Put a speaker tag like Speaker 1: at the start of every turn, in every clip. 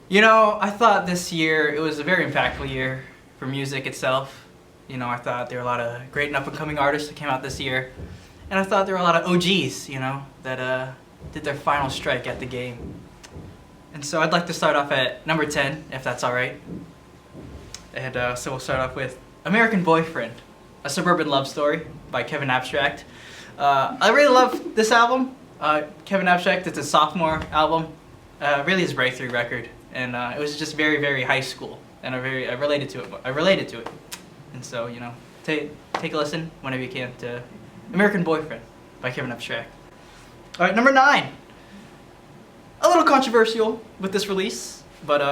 Speaker 1: You know, I thought this year, it was a very impactful year for music itself. You know, I thought there were a lot of great and up-and-coming artists that came out this year. And I thought there were a lot of OGs, you know, that did their final strike at the game. And so I'd like to start off at number 10, if that's all right. And so we'll start off with American Boyfriend, a suburban love story by Kevin Abstract. I really love this album. Kevin Abstract, it's a sophomore album, really his breakthrough record. And it was just very, very high school, and I related to it. And so, you know, take a listen whenever you can to American Boyfriend by Kevin Abstract. All right, number 9. A little controversial with this release, but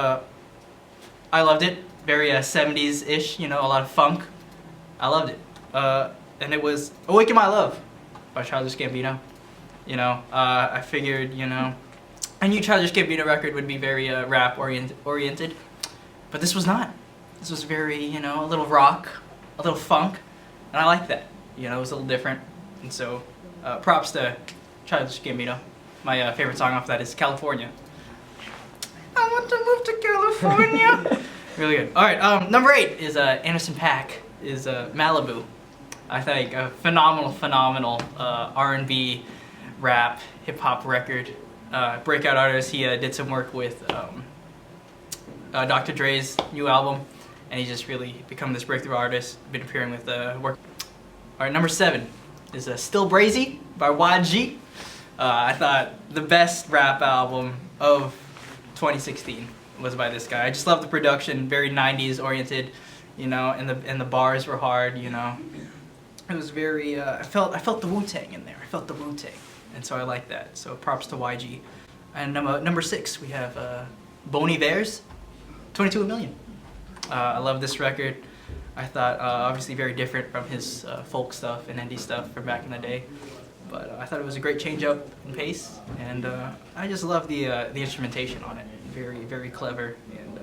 Speaker 1: I loved it. Very 70s-ish, you know, a lot of funk. I loved it. And it was Awaken My Love by Childish Gambino. You know, I figured, you know, I knew Childish Gambino record would be very rap oriented, but this was not. This was very, you know, a little rock, a little funk, and I like that. You know, it was a little different, and so props to Childish Gambino. My favorite song off that is California. I want to move to California. Really good. All right, number 8 is Anderson .Paak is Malibu. I think a phenomenal R&B, rap, hip hop record. Breakout artist. He did some work with Dr. Dre's new album, and he just really become this breakthrough artist. Been appearing with work. All right, number 7 is Still Brazy by YG. I thought the best rap album of 2016 was by this guy. I just love the production, very 90s oriented, you know, and the bars were hard, you know. It was very. I felt the Wu-Tang in there. I felt the Wu-Tang. And so I like that. So props to YG. And number 6, we have Bon Iver's 22 A Million. I love this record. I thought obviously very different from his folk stuff and indie stuff from back in the day. But I thought it was a great change up in pace. And I just love the instrumentation on it. Very clever and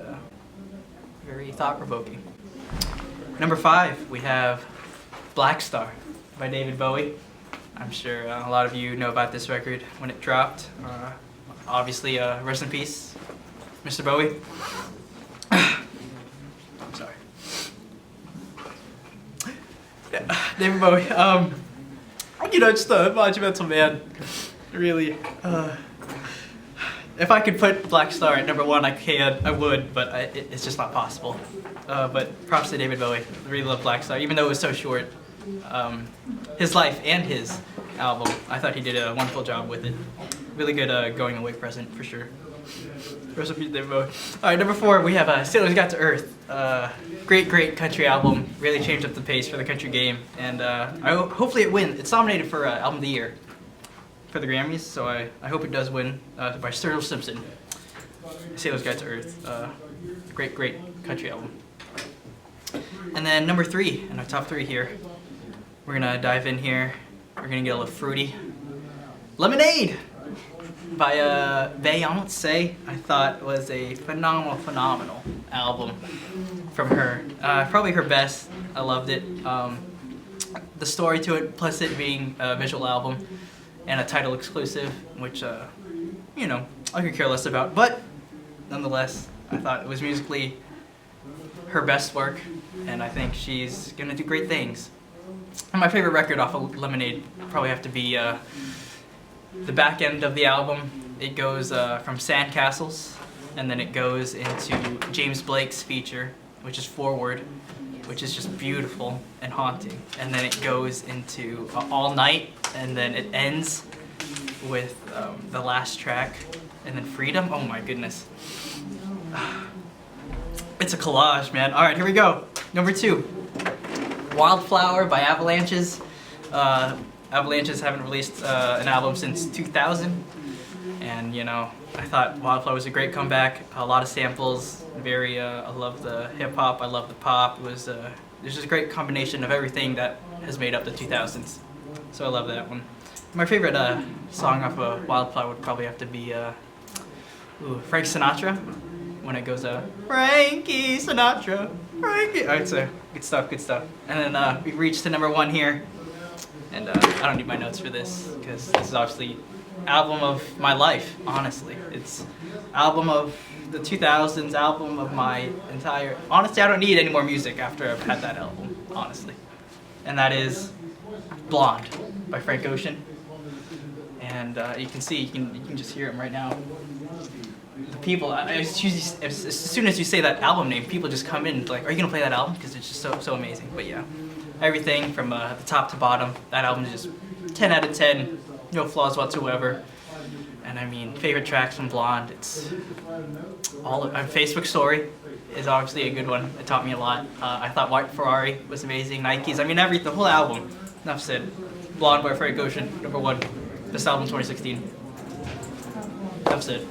Speaker 1: very thought-provoking. Number 5, we have Black Star by David Bowie. I'm sure a lot of you know about this record when it dropped. Obviously, rest in peace, Mr. Bowie. I'm sorry. David Bowie, you know, just a monumental man. Really. If I could put Black Star at number 1, I would, but it's just not possible. But props to David Bowie. I really love Black Star, even though it was so short. His life and his album, I thought he did a wonderful job with it. Really good going away present for sure. Rest in peace, David Bowie. All right, number 4, we have Sailor's Got to Earth. Great country album. Really changed up the pace for the country game, and hopefully it wins. It's nominated for Album of the Year for the Grammys, so I hope it does win. By Sturgill Simpson. Sailor's Got to Earth. Great country album. And then number 3 in our top 3 here. We're gonna dive in here. We're gonna get a little fruity. Lemonade by Beyonce. I thought was a phenomenal album from her. Probably her best. I loved it. The story to it, plus it being a visual album and a title exclusive, which you know, I could care less about. But nonetheless, I thought it was musically her best work, and I think she's gonna do great things. And my favorite record off of Lemonade probably have to be the back end of the album. It goes from Sandcastles, and then it goes into James Blake's feature, which is Forward, which is just beautiful and haunting. And then it goes into All Night, and then it ends with the last track, and then Freedom. Oh my goodness. It's a collage, man. All right, here we go. Number 2. Wildflower by Avalanches. Avalanches haven't released an album since 2000, and you know, I thought Wildflower was a great comeback. A lot of samples, very. I love the hip hop. I love the pop. It was there's just a great combination of everything that has made up the 2000s. So I love that one. My favorite song off of Wildflower would probably have to be Frank Sinatra. When it goes Frankie Sinatra, Frankie. Alright, so good stuff. And then we've reached to number 1 here. And I don't need my notes for this, because this is obviously album of my life, honestly. It's album of the 2000s album of my entire. Honestly, I don't need any more music after I've had that album. Honestly, and that is "Blonde" by Frank Ocean. And you can see, you can just hear him right now. The people, as soon as you say that album name, people just come in like, "Are you gonna play that album?" Because it's just so amazing. But yeah, everything from the top to bottom, that album is just 10 out of 10, no flaws whatsoever. And I mean, favorite tracks from Blonde, it's all Facebook Story is obviously a good one. It taught me a lot. I thought White Ferrari was amazing. Nikes, I mean, the whole album. Enough said. Blonde by Frank Ocean, #1. Best album 2016. Enough said.